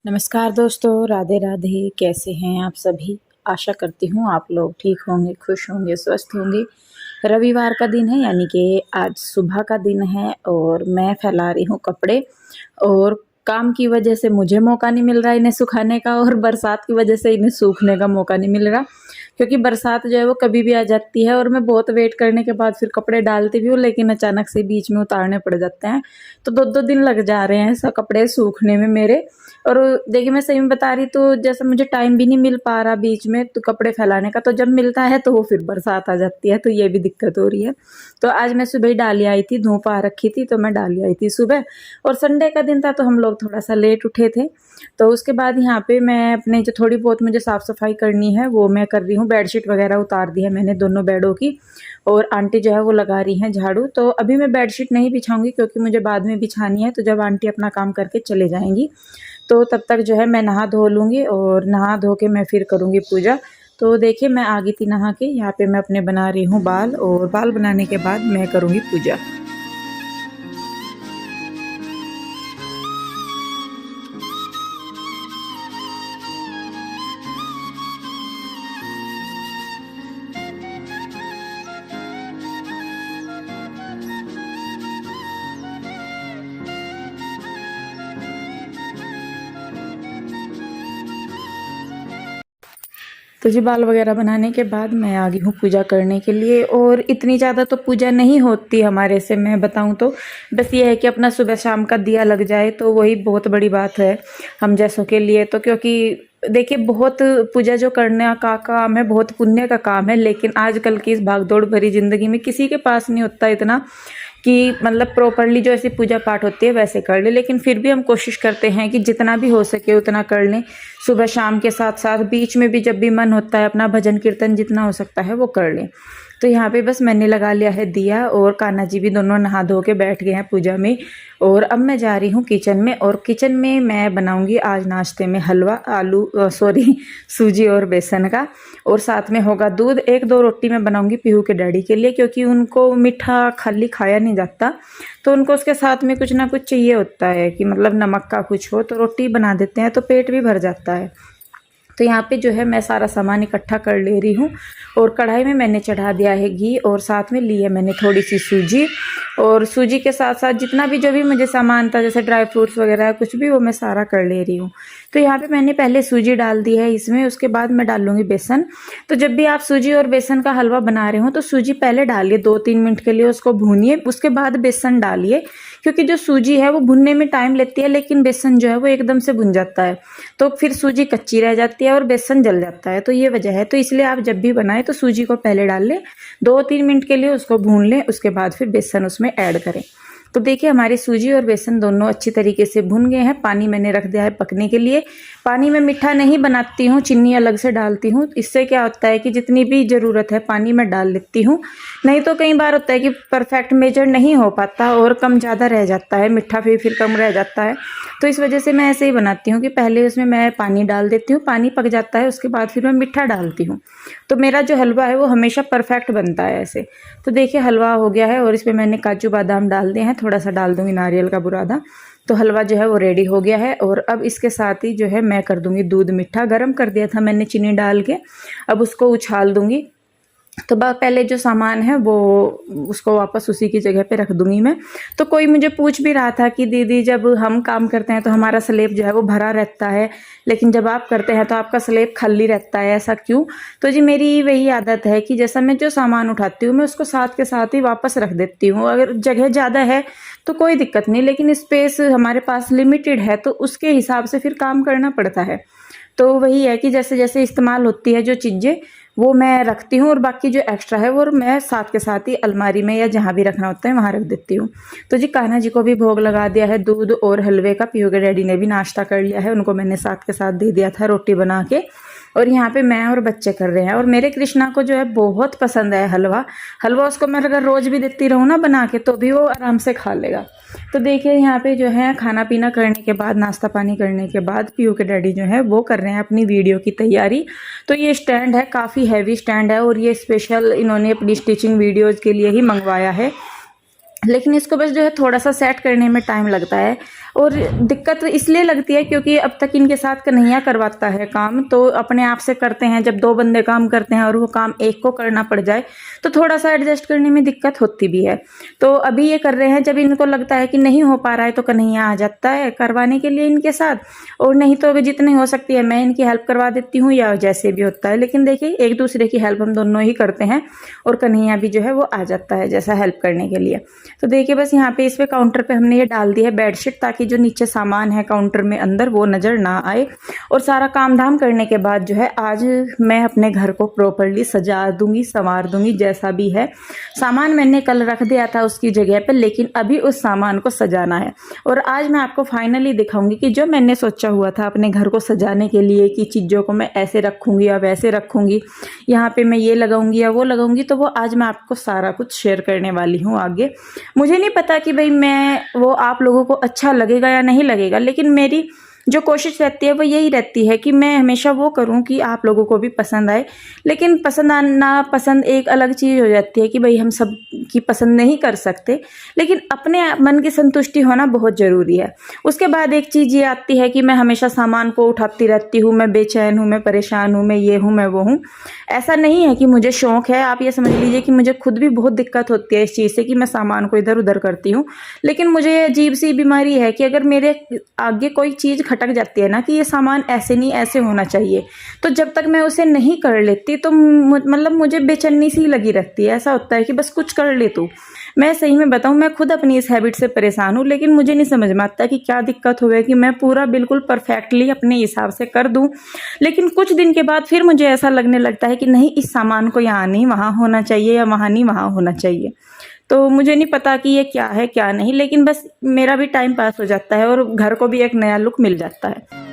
नमस्कार दोस्तों, राधे राधे। कैसे हैं आप सभी? आशा करती हूँ आप लोग ठीक होंगे, खुश होंगे, स्वस्थ होंगे। रविवार का दिन है, यानी कि आज सुबह का दिन है और मैं फैला रही हूँ कपड़े। और काम की वजह से मुझे मौका नहीं मिल रहा इन्हें सुखाने का, और बरसात की वजह से इन्हें सूखने का मौका नहीं मिल रहा, क्योंकि बरसात जो है वो कभी भी आ जाती है। और मैं बहुत वेट करने के बाद फिर कपड़े डालती भी हूँ, लेकिन अचानक से बीच में उतारने पड़ जाते हैं। तो 2-2 दिन लग जा रहे हैं सब कपड़े सूखने में मेरे। और देखिए, मैं सही में बता रही, तो जैसे मुझे टाइम भी नहीं मिल पा रहा बीच में तो कपड़े फैलाने का, तो जब मिलता है तो वो फिर बरसात आ जाती है, तो ये भी दिक्कत हो रही है। तो आज मैं सुबह ही डाली आई थी, धूप आ रखी थी तो मैं डाली आई थी सुबह। और संडे का दिन था तो हम लोग थोड़ा सा लेट उठे थे। तो उसके बाद यहाँ पे मैं अपने जो थोड़ी बहुत मुझे साफ़ सफाई करनी है वो मैं कर रही हूँ। बेडशीट वगैरह उतार दी है मैंने दोनों बेडों की, और आंटी जो है वो लगा रही हैं झाड़ू। तो अभी मैं बेडशीट नहीं बिछाऊंगी, क्योंकि मुझे बाद में बिछानी है, तो जब आंटी अपना काम करके चले जाएंगी तो तब तक जो है मैं नहा धो लूँगी, और नहा धो के मैं फिर करूँगी पूजा। तो देखिए, मैं आ गई थी नहा के। यहाँ पे मैं अपने बना रही हूँ बाल, और बाल बनाने के बाद मैं करूँगी पूजा। तो जी, बाल वगैरह बनाने के बाद मैं आ गई हूँ पूजा करने के लिए। और इतनी ज़्यादा तो पूजा नहीं होती हमारे से, मैं बताऊँ तो बस ये है कि अपना सुबह शाम का दिया लग जाए तो वही बहुत बड़ी बात है हम जैसों के लिए। तो क्योंकि देखिए, बहुत पूजा जो करने का काम है बहुत पुण्य का काम है, लेकिन आजकल की इस भागदौड़ भरी ज़िंदगी में किसी के पास नहीं होता इतना कि मतलब प्रॉपरली जो ऐसी पूजा पाठ होती है वैसे कर ले। लेकिन फिर भी हम कोशिश करते हैं कि जितना भी हो सके उतना कर लें, सुबह शाम के साथ साथ बीच में भी जब भी मन होता है अपना भजन कीर्तन जितना हो सकता है वो कर लें। तो यहाँ पे बस मैंने लगा लिया है दिया, और कान्हा जी भी दोनों नहा धो के बैठ गए हैं पूजा में। और अब मैं जा रही हूँ किचन में, और किचन में मैं बनाऊंगी आज नाश्ते में हलवा, सूजी और बेसन का। और साथ में होगा दूध। 1-2 रोटी मैं बनाऊंगी पीहू के डैडी के लिए, क्योंकि उनको मीठा खाली खाया नहीं जाता, तो उनको उसके साथ में कुछ ना कुछ चाहिए होता है कि मतलब नमक का कुछ हो। तो रोटी बना देते हैं तो पेट भी भर जाता है। तो यहाँ पे जो है मैं सारा सामान इकट्ठा कर ले रही हूँ, और कढ़ाई में मैंने चढ़ा दिया है घी, और साथ में ली है मैंने थोड़ी सी सूजी। और सूजी के साथ साथ जितना भी जो भी मुझे सामान था, जैसे ड्राई फ्रूट्स वगैरह कुछ भी, वो मैं सारा कर ले रही हूँ। तो यहाँ पे मैंने पहले सूजी डाल दी है इसमें, उसके बाद मैं डालूंगी बेसन। तो जब भी आप सूजी और बेसन का हलवा बना रहे हो तो सूजी पहले डालिए, 2-3 मिनट के लिए उसको भूनिए, उसके बाद बेसन डालिए। क्योंकि जो सूजी है वो भुनने में टाइम लेती है, लेकिन बेसन जो है वो एकदम से भुन जाता है, तो फिर सूजी कच्ची रह जाती है और बेसन जल जाता है। तो ये वजह है। तो इसलिए आप जब भी बनाएं तो सूजी को पहले डाल लें, 2-3 मिनट के लिए उसको भून लें, उसके बाद फिर बेसन उसमें ऐड करें। तो देखिए, हमारी सूजी और बेसन दोनों अच्छी तरीके से भुन गए हैं। पानी मैंने रख दिया है पकने के लिए। पानी में मीठा नहीं बनाती हूँ, चीनी अलग से डालती हूँ। इससे क्या होता है कि जितनी भी ज़रूरत है पानी में डाल लेती हूँ, नहीं तो कई बार होता है कि परफेक्ट मेजर नहीं हो पाता और कम ज़्यादा रह जाता है, मीठा फिर कम रह जाता है। तो इस वजह से मैं ऐसे ही बनाती हूँ कि पहले उसमें मैं पानी डाल देती हूँ, पानी पक जाता है, उसके बाद फिर मैं मीठा डालती हूँ। तो मेरा जो हलवा है वो हमेशा परफेक्ट बनता है ऐसे। तो देखिए, हलवा हो गया है, और इसमें मैंने काजू बादाम डाल दिए हैं, थोड़ा सा डाल दूँगी नारियल का बुरादा। तो हलवा जो है वो रेडी हो गया है। और अब इसके साथ ही जो है मैं कर दूँगी दूध मीठा। गरम कर दिया था मैंने चीनी डाल के, अब उसको उछाल दूँगी। तो पहले जो सामान है वो उसको वापस उसी की जगह पे रख दूंगी मैं। तो कोई मुझे पूछ भी रहा था कि दीदी, जब हम काम करते हैं तो हमारा स्लेब जो है वो भरा रहता है, लेकिन जब आप करते हैं तो आपका स्लेब खाली रहता है, ऐसा क्यों? तो जी, मेरी वही आदत है कि जैसा मैं जो सामान उठाती हूँ मैं उसको साथ के साथ ही वापस रख देती हूँ। अगर जगह ज़्यादा है तो कोई दिक्कत नहीं, लेकिन स्पेस हमारे पास लिमिटेड है तो उसके हिसाब से फिर काम करना पड़ता है। तो वही है कि जैसे जैसे इस्तेमाल होती है जो चीज़ें वो मैं रखती हूँ, और बाकी जो एक्स्ट्रा है वो मैं साथ के साथ ही अलमारी में या जहाँ भी रखना होता है वहाँ रख देती हूँ। तो जी, कान्हा जी को भी भोग लगा दिया है दूध और हलवे का। पीहू के डैडी ने भी नाश्ता कर लिया है, उनको मैंने साथ के साथ दे दिया था रोटी बना के। और यहाँ पे मैं और बच्चे कर रहे हैं। और मेरे कृष्णा को जो है बहुत पसंद है हलवा। हलवा उसको मैं अगर रोज़ भी देती रहूँ ना बना के, तो भी वो आराम से खा लेगा। तो देखिए, यहाँ पे जो है खाना पीना करने के बाद, नाश्ता पानी करने के बाद पीहू के डैडी जो है वो कर रहे हैं अपनी वीडियो की तैयारी। तो ये स्टैंड है, काफ़ी हैवी स्टैंड है, और ये स्पेशल इन्होंने अपनी स्टिचिंग वीडियोज़ के लिए ही मंगवाया है। लेकिन इसको बस जो है थोड़ा सा सेट करने में टाइम लगता है। और दिक्कत इसलिए लगती है क्योंकि अब तक इनके साथ कन्हैया करवाता है काम, तो अपने आप से करते हैं। जब 2 बंदे काम करते हैं और वो काम एक को करना पड़ जाए तो थोड़ा सा एडजस्ट करने में दिक्कत होती भी है। तो अभी ये कर रहे हैं, जब इनको लगता है कि नहीं हो पा रहा है तो कन्हैया आ जाता है करवाने के लिए इनके साथ, और नहीं तो जितनी हो सकती है मैं इनकी हेल्प करवा देती हूँ या जैसे भी होता है। लेकिन देखिए एक दूसरे की हेल्प हम दोनों ही करते हैं और कन्हैया भी जो है वो आ जाता है जैसा हेल्प करने के लिए। तो देखिए बस यहाँ पे इस पे काउंटर पे हमने ये डाल दी है बेडशीट, ताकि जो नीचे सामान है काउंटर में अंदर वो नज़र ना आए। और सारा काम धाम करने के बाद जो है आज मैं अपने घर को प्रॉपरली सजा दूंगी, संवार दूंगी। जैसा भी है सामान मैंने कल रख दिया था उसकी जगह पे, लेकिन अभी उस सामान को सजाना है। और आज मैं आपको फाइनली दिखाऊंगी कि जो मैंने सोचा हुआ था अपने घर को सजाने के लिए कि चीज़ों को मैं ऐसे रखूंगी या वैसे रखूंगी, यहाँ पे मैं ये लगाऊंगी या वो लगाऊंगी, तो वो आज मैं आपको सारा कुछ शेयर करने वाली हूँ आगे। मुझे नहीं पता कि भाई मैं वो आप लोगों को अच्छा लगेगा या नहीं लगेगा, लेकिन मेरी जो कोशिश रहती है वो यही रहती है कि मैं हमेशा वो करूं कि आप लोगों को भी पसंद आए। लेकिन पसंद ना पसंद एक अलग चीज़ हो जाती है कि भाई हम सब की पसंद नहीं कर सकते, लेकिन अपने मन की संतुष्टि होना बहुत ज़रूरी है। उसके बाद एक चीज़ ये आती है कि मैं हमेशा सामान को उठाती रहती हूँ, मैं बेचैन हूँ, मैं परेशान हूँ, मैं ये हूँ, मैं वो हूँ। ऐसा नहीं है कि मुझे शौक़ है, आप ये समझ लीजिए कि मुझे खुद भी बहुत दिक्कत होती है इस चीज़ से कि मैं सामान को इधर उधर करती हूँ। लेकिन मुझे अजीब सी बीमारी है कि अगर मेरे आगे कोई चीज़ खटक जाती है ना कि ये सामान ऐसे नहीं ऐसे होना चाहिए, तो जब तक मैं उसे नहीं कर लेती तो मतलब मुझे बेचैनी सी लगी रहती है। ऐसा होता है कि बस कुछ कर ले तू। मैं सही में बताऊं, मैं खुद अपनी इस हैबिट से परेशान हूँ, लेकिन मुझे नहीं समझ में आता कि क्या दिक्कत हो कि मैं पूरा बिल्कुल परफेक्टली अपने हिसाब से कर दूं, लेकिन कुछ दिन के बाद फिर मुझे ऐसा लगने लगता है कि नहीं, इस सामान को यहाँ नहीं वहाँ होना चाहिए, या वहाँ नहीं वहाँ होना चाहिए। तो मुझे नहीं पता कि ये क्या है क्या नहीं, लेकिन बस मेरा भी टाइम पास हो जाता है और घर को भी एक नया लुक मिल जाता है।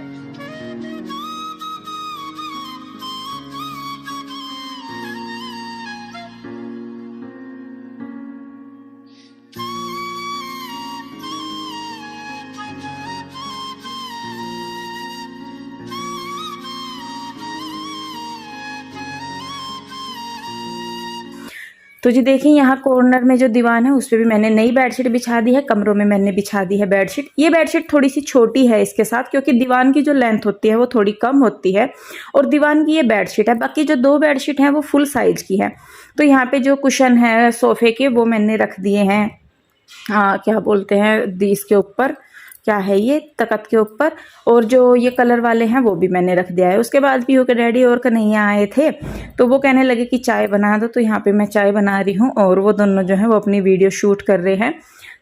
तो जी देखिए यहाँ कॉर्नर में जो दीवान है उस पर भी मैंने नई बेडशीट बिछा दी है, कमरों में मैंने बिछा दी है बेडशीट। ये बेडशीट थोड़ी सी छोटी है इसके साथ, क्योंकि दीवान की जो लेंथ होती है वो थोड़ी कम होती है और दीवान की ये बेडशीट है। बाकी जो 2 बेडशीट हैं वो फुल साइज की है। तो यहाँ पे जो कुशन है सोफे के वो मैंने रख दिए हैं, क्या बोलते हैं, इसके ऊपर, क्या है ये, तकत के ऊपर। और जो ये कलर वाले हैं वो भी मैंने रख दिया है। उसके बाद भी होकर डैडी और कन्हैया आए थे तो वो कहने लगे कि चाय बना दो, तो यहाँ पे मैं चाय बना रही हूँ और वो दोनों जो है वो अपनी वीडियो शूट कर रहे हैं।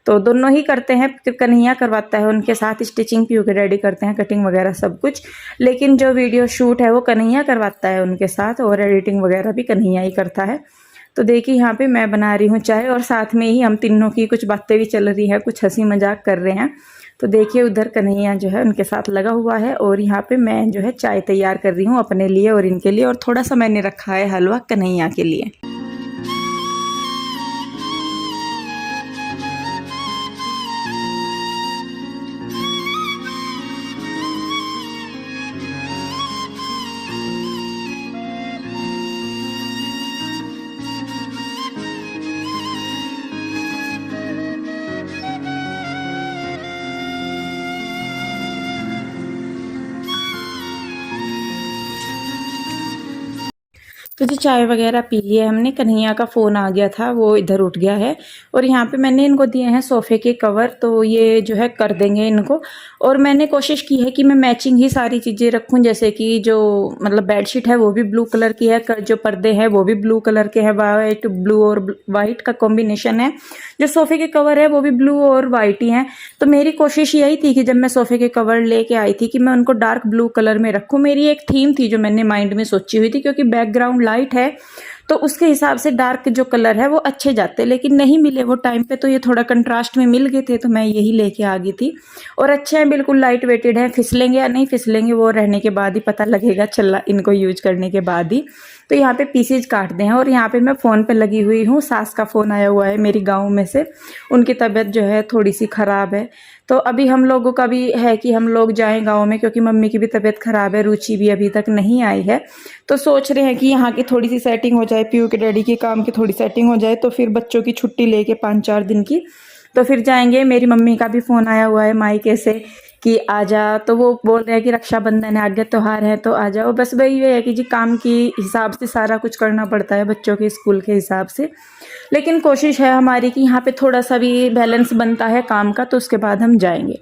तो दोनों ही करते हैं, कन्हैया करवाता है उनके साथ स्टिचिंग, पीयू के डैडी करते हैं कटिंग वगैरह सब कुछ, लेकिन जो वीडियो शूट है वो कन्हैया करवाता है उनके साथ, और एडिटिंग वगैरह भी कन्हैया ही करता है। तो देखिए यहाँ पे मैं बना रही हूँ चाय और साथ में ही हम तीनों की कुछ बातें भी चल रही हैं, कुछ हंसी मजाक कर रहे हैं। तो देखिए उधर कन्हैया जो है उनके साथ लगा हुआ है और यहाँ पे मैं जो है चाय तैयार कर रही हूँ अपने लिए और इनके लिए, और थोड़ा सा मैंने रखा है हलवा कन्हैया के लिए। तो जी चाय वगैरह पी लिया हमने, कन्हैया का फ़ोन आ गया था, वो इधर उठ गया है। और यहाँ पे मैंने इनको दिए हैं सोफ़े के कवर, तो ये जो है कर देंगे इनको। और मैंने कोशिश की है कि मैं मैचिंग ही सारी चीज़ें रखूँ, जैसे कि जो मतलब बेडशीट है वो भी ब्लू कलर की है, जो पर्दे हैं वो भी ब्लू कलर के हैं, वाइट ब्लू और वाइट का कॉम्बिनेशन है। जो सोफ़े के कवर है वो भी ब्लू और वाइट ही हैं। तो मेरी कोशिश यही थी कि जब मैं सोफ़े के कवर लेके आई थी कि मैं उनको डार्क ब्लू कलर में रखूँ। मेरी एक थीम थी जो मैंने माइंड में सोची हुई थी, क्योंकि बैकग्राउंड लाइट है तो उसके हिसाब से डार्क जो कलर है वो अच्छे जाते, लेकिन नहीं मिले वो टाइम पे, तो ये थोड़ा कंट्रास्ट में मिल गए थे, तो मैं यही लेके आ गई थी। और अच्छे हैं, बिल्कुल लाइट वेटेड है। फिसलेंगे या नहीं फिसलेंगे वो रहने के बाद ही पता लगेगा, चला इनको यूज करने के बाद ही। तो यहाँ पे पीसेज काटते हैं और यहाँ पे मैं फ़ोन पे लगी हुई हूँ। सास का फ़ोन आया हुआ है मेरी गाँव में से, उनकी तबीयत जो है थोड़ी सी ख़राब है। तो अभी हम लोगों का भी है कि हम लोग जाएं गाँव में, क्योंकि मम्मी की भी तबीयत ख़राब है, रुचि भी अभी तक नहीं आई है। तो सोच रहे हैं कि यहाँ की थोड़ी सी सेटिंग हो जाए, पीयू के डैडी के काम की थोड़ी सेटिंग हो जाए, तो फिर बच्चों की छुट्टी लेके 5-4 दिन की तो फिर जाएंगे। मेरी मम्मी का भी फ़ोन आया हुआ है मायके से कि आ जा, तो वो बोल रहे हैं कि रक्षाबंधन है, आगे त्यौहार है तो आ जाओ। बस वही है कि जी काम की हिसाब से सारा कुछ करना पड़ता है, बच्चों के स्कूल के हिसाब से। लेकिन कोशिश है हमारी कि यहाँ पे थोड़ा सा भी बैलेंस बनता है काम का, तो उसके बाद हम जाएंगे।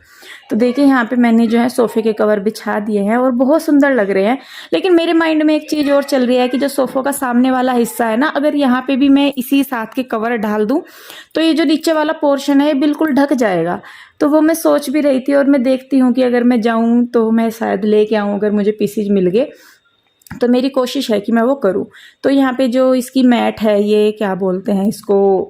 तो देखिए यहाँ पे मैंने जो है सोफ़े के कवर बिछा दिए हैं और बहुत सुंदर लग रहे हैं। लेकिन मेरे माइंड में एक चीज़ और चल रही है कि जो सोफ़ों का सामने वाला हिस्सा है ना, अगर यहाँ पे भी मैं इसी साथ के कवर डाल दूँ तो ये जो नीचे वाला पोर्शन है ये बिल्कुल ढक जाएगा। तो वो मैं सोच भी रही थी और मैं देखती हूँ कि अगर मैं जाऊँ तो मैं शायद लेके आऊँ, अगर मुझे पीसीज मिल गए तो मेरी कोशिश है कि मैं वो करूँ। तो यहाँ पे जो इसकी मैट है, ये क्या बोलते हैं इसको,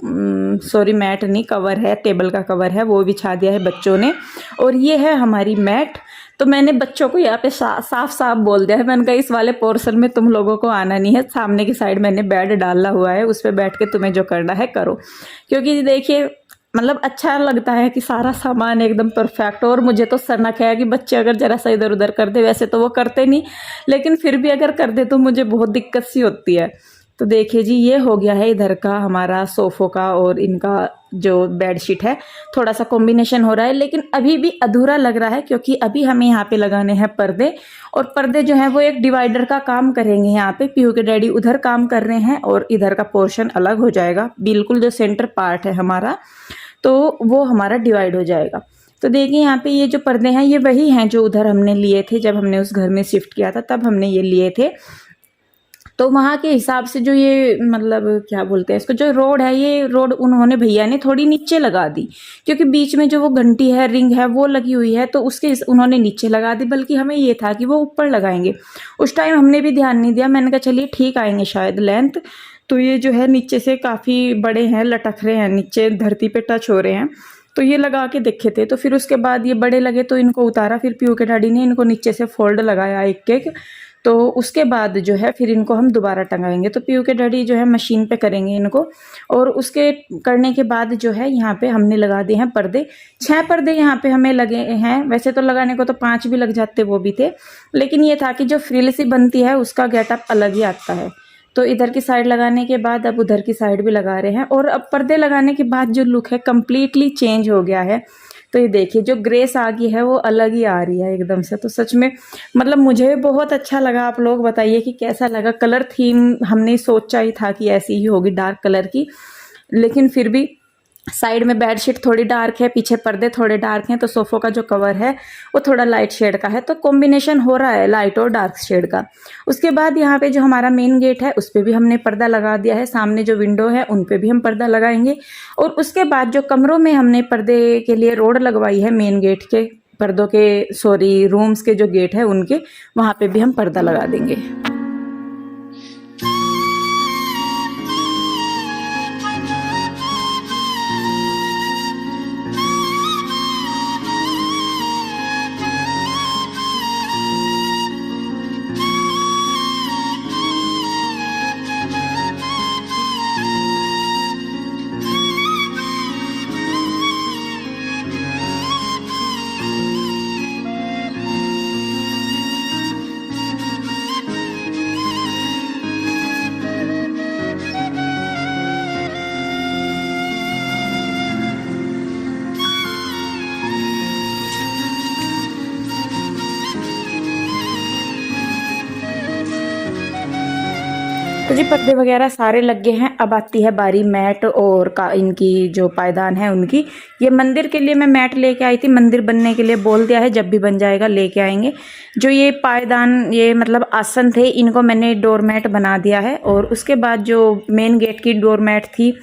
सॉरी मैट नहीं, कवर है, टेबल का कवर है, वो बिछा दिया है बच्चों ने। और ये है हमारी मैट। तो मैंने बच्चों को यहाँ पे साफ साफ बोल दिया है, मैंने कहा इस वाले पोर्शन में तुम लोगों को आना नहीं है। सामने की साइड मैंने बेड डाला हुआ है, उस पर बैठ के तुम्हें जो करना है करो। क्योंकि देखिए मतलब अच्छा लगता है कि सारा सामान एकदम परफेक्ट। और मुझे तो सनक है कि बच्चे अगर ज़रा सा इधर उधर कर दे, वैसे तो वो करते नहीं, लेकिन फिर भी अगर कर दे तो मुझे बहुत दिक्कत सी होती है। तो देखिए जी ये हो गया है इधर का हमारा सोफ़ों का और इनका जो बेडशीट है, थोड़ा सा कॉम्बिनेशन हो रहा है, लेकिन अभी भी अधूरा लग रहा है क्योंकि अभी हमें यहाँ पे लगाने हैं पर्दे। और पर्दे जो हैं वो एक डिवाइडर का काम करेंगे। यहाँ पे पीहू के डैडी उधर काम कर रहे हैं और इधर का पोर्शन अलग हो जाएगा, बिल्कुल जो सेंटर पार्ट है हमारा तो वो हमारा डिवाइड हो जाएगा। तो देखिए यहाँ पे ये जो पर्दे हैं ये वही हैं जो उधर हमने लिए थे, जब हमने उस घर में शिफ्ट किया था तब हमने ये लिए थे। तो वहाँ के हिसाब से जो ये मतलब क्या बोलते हैं इसको, जो रोड है, ये रोड उन्होंने भैया ने थोड़ी नीचे लगा दी, क्योंकि बीच में जो वो घंटी है, रिंग है, वो लगी हुई है, तो उसके उन्होंने नीचे लगा दी। बल्कि हमें ये था कि वो ऊपर लगाएंगे। उस टाइम हमने भी ध्यान नहीं दिया, मैंने कहा चलिए ठीक आएंगे शायद लेंथ। तो ये जो है नीचे से काफ़ी बड़े हैं, लटक रहे हैं, नीचे धरती पे टच हो रहे हैं। तो ये लगा के देखे थे, तो फिर उसके बाद ये बड़े लगे तो इनको उतारा। फिर पीयू के डैडी ने इनको नीचे से फोल्ड लगाया एक एक। तो उसके बाद जो है फिर इनको हम दोबारा टंगाएंगे। तो पीयू के डैडी जो है मशीन पे करेंगे इनको। और उसके करने के बाद जो है यहाँ पे हमने लगा दिए हैं पर्दे। 6 पर्दे यहाँ पे हमें लगे हैं। वैसे तो लगाने को तो 5 भी लग जाते, वो भी थे, लेकिन ये था कि जो फ्रिल सी बनती है उसका गेटअप अलग ही आता है। तो इधर की साइड लगाने के बाद अब उधर की साइड भी लगा रहे हैं। और अब पर्दे लगाने के बाद जो लुक है कम्प्लीटली चेंज हो गया है। तो ये देखिए जो ग्रेस आ गई है वो अलग ही आ रही है एकदम से। तो सच में मतलब मुझे बहुत अच्छा लगा। आप लोग बताइए कि कैसा लगा। कलर थीम हमने सोचा ही था कि ऐसी ही होगी, डार्क कलर की, लेकिन फिर भी साइड में बेडशीट थोड़ी डार्क है, पीछे पर्दे थोड़े डार्क हैं, तो सोफ़ों का जो कवर है वो थोड़ा लाइट शेड का है। तो कॉम्बिनेशन हो रहा है लाइट और डार्क शेड का। उसके बाद यहाँ पे जो हमारा मेन गेट है उस पर भी हमने पर्दा लगा दिया है। सामने जो विंडो है उन पे भी हम पर्दा लगाएंगे। और उसके बाद जो कमरों में हमने पर्दे के लिए रोड लगवाई है, मेन गेट के पर्दों के, सॉरी रूम्स के जो गेट है उनके, वहाँ पे भी हम पर्दा लगा देंगे। तो जी पर्दे वगैरह सारे लग गए हैं। अब आती है बारी मैट और का इनकी जो पायदान है उनकी। ये मंदिर के लिए मैं मैट लेके आई थी, मंदिर बनने के लिए बोल दिया है, जब भी बन जाएगा लेके आएंगे। जो ये पायदान, ये मतलब आसन थे, इनको मैंने डोर मैट बना दिया है। और उसके बाद जो मेन गेट की डोर मैट थी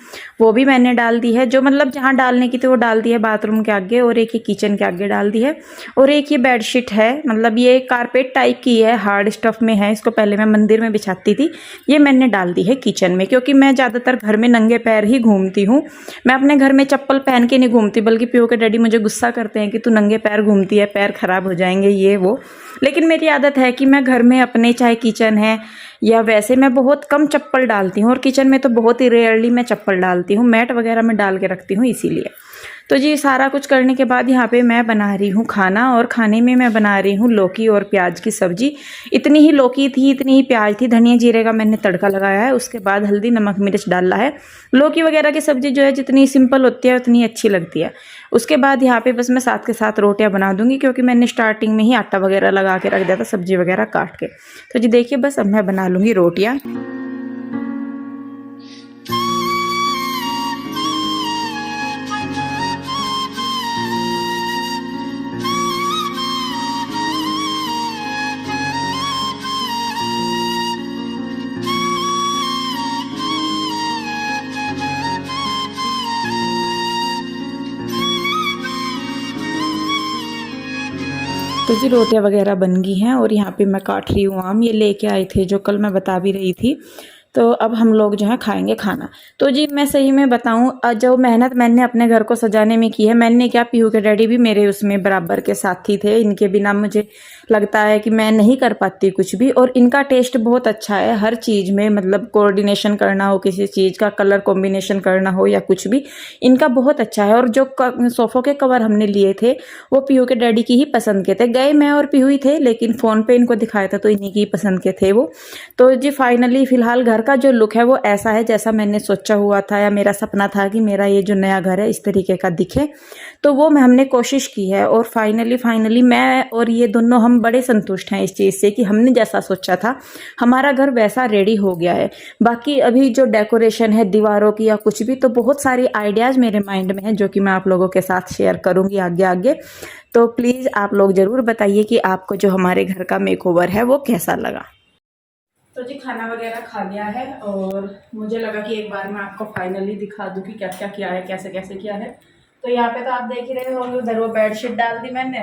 वो भी मैंने डाल दी है। जो मतलब जहाँ डालने की थी वो डाल दी है, बाथरूम के आगे, और एक ही किचन के आगे डाल दी है। और एक ये बेडशीट है, मतलब ये कारपेट टाइप की है, हार्ड स्टफ में है। इसको पहले मैं मंदिर में बिछाती थी, ये मैंने डाल दी है किचन में। क्योंकि मैं ज़्यादातर घर में नंगे पैर ही घूमती हूँ। मैं अपने घर में चप्पल पहन के नहीं घूमती, बल्कि पीहू के डैडी मुझे गुस्सा करते हैं कि तू नंगे पैर घूमती है, पैर खराब हो जाएंगे, ये वो। लेकिन मेरी आदत है कि मैं घर में अपने, चाहे किचन है या वैसे, मैं बहुत कम चप्पल डालती हूँ। और किचन में तो बहुत ही रेयरली मैं चप्पल डालती हूँ, मैट वगैरह मैं डाल के रखती हूँ इसीलिए। तो जी सारा कुछ करने के बाद यहाँ पे मैं बना रही हूँ खाना, और खाने में मैं बना रही हूँ लौकी और प्याज की सब्जी। इतनी ही लौकी थी, इतनी ही प्याज थी, धनिया जीरे का मैंने तड़का लगाया है, उसके बाद हल्दी नमक मिर्च डाला है। लौकी वगैरह की सब्जी जो है जितनी सिंपल होती है उतनी अच्छी लगती है। उसके बाद यहाँ पे बस मैं साथ के साथ रोटियाँ बना दूंगी, क्योंकि मैंने स्टार्टिंग में ही आटा वगैरह लगा के रख दिया था सब्जी वगैरह काट के। तो जी देखिए बस अब मैं बना लूँगी रोटियाँ। तो जी रोटियां वगैरह बन गई हैं, और यहाँ पे मैं काट रही हूँ आम। ये लेके आए थे जो कल मैं बता भी रही थी। तो अब हम लोग जो है खाएंगे खाना। तो जी मैं सही में बताऊँ, जो मेहनत मैंने अपने घर को सजाने में की है, मैंने क्या, पीहू के डैडी भी मेरे उसमें बराबर के साथी थे। इनके बिना मुझे लगता है कि मैं नहीं कर पाती कुछ भी। और इनका टेस्ट बहुत अच्छा है हर चीज़ में, मतलब कोऑर्डिनेशन करना हो, किसी चीज़ का कलर कॉम्बिनेशन करना हो या कुछ भी, इनका बहुत अच्छा है। और जो सोफ़ों के कवर हमने लिए थे वो पीहू के डैडी की ही पसंद के थे। गए मैं और पीहू ही थे, लेकिन फ़ोन पे इनको दिखाया था तो इन्हीं की ही पसंद के थे वो। तो जी फाइनली फ़िलहाल घर का जो लुक है वो ऐसा है जैसा मैंने सोचा हुआ था, या मेरा सपना था कि मेरा ये जो नया घर है इस तरीके का दिखे। तो वो हमने कोशिश की है, और फाइनली मैं और ये दोनों हम बड़े संतुष्ट हैं इस चीज़ से कि हमने जैसा सोचा था हमारा घर वैसा रेडी हो गया है। बाकी अभी जो डेकोरेशन है दीवारों की या कुछ भी, तो बहुत सारी आइडियाज़ मेरे माइंड में है जो कि मैं आप लोगों के साथ शेयर करूँगी आगे आगे। तो प्लीज़ आप लोग ज़रूर बताइए कि आपको जो हमारे घर का मेकओवर है वो कैसा लगा। तो जी खाना वगैरह खा लिया है, और मुझे लगा कि एक बार मैं आपको फाइनली दिखा दूँ कि क्या क्या किया है, कैसे कैसे किया है। तो यहाँ पे तो आप देख ही रहे होंगे, उधर वो बेडशीट डाल दी मैंने,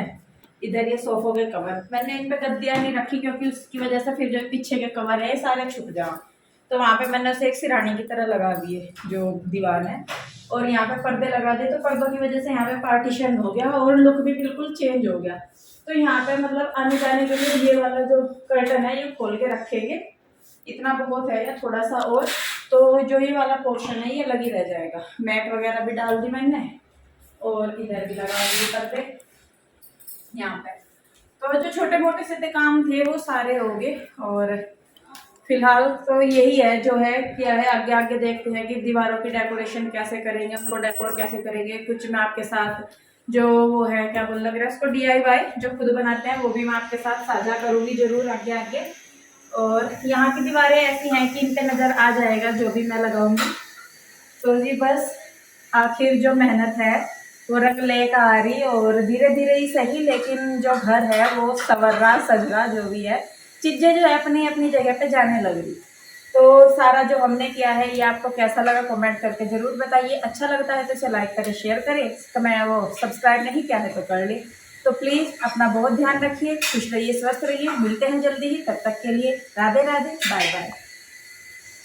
इधर ये सोफों के कवर मैंने इन पे गद्दियाँ नहीं रखी, क्योंकि उसकी वजह से फिर जो पीछे के कवर है ये सारे छुप जाओ। तो वहाँ पे मैंने उसे एक सिरहानी की तरह लगा दिए जो दीवार है, और यहाँ पे पर्दे लगा दिए। तो पर्दों की वजह से यहाँ पे पार्टीशन हो गया और लुक भी बिल्कुल चेंज हो गया। तो यहाँ पे मतलब आने जाने के लिए ये वाला जो कर्टन है ये खोल के रखेंगे, इतना बहुत है या थोड़ा सा और, तो जो ये वाला पोर्शन है ये लगी रह जाएगा। मैट वगैरह भी डाल दी मैंने, और इधर भी लगा दिए पर्दे यहाँ पे। तो जो छोटे मोटे से काम थे वो सारे हो गए, और फिलहाल तो यही है जो है क्या है। आगे आगे देखते हैं कि दीवारों की डेकोरेशन कैसे करेंगे, उनको डेकोर कैसे करेंगे। कुछ मैं आपके साथ जो वो है क्या बोल लग रहा है उसको DIY जो खुद बनाते हैं वो भी मैं आपके साथ साझा करूँगी जरूर आगे आगे। और यहाँ की दीवारें ऐसी हैं कि इन पे नज़र आ जाएगा जो भी मैं लगाऊंगी। तो जी बस आखिर जो मेहनत है वो रंग लेकर आ रही, और धीरे धीरे ही सही, लेकिन जो घर है वो संवर रहा सज रहा, जो भी है चीज़ें जो है अपनी अपनी जगह पे जाने लग रही। तो सारा जो हमने किया है ये आपको कैसा लगा कमेंट करके ज़रूर बताइए। अच्छा लगता है तो इसे लाइक करें, शेयर करें, तो मैं वो सब्सक्राइब नहीं किया है तो कर ले। तो प्लीज़ अपना बहुत ध्यान रखिए, खुश रहिए, स्वस्थ रहिए। मिलते हैं जल्दी ही, तब तक के लिए राधे राधे, बाय बाय।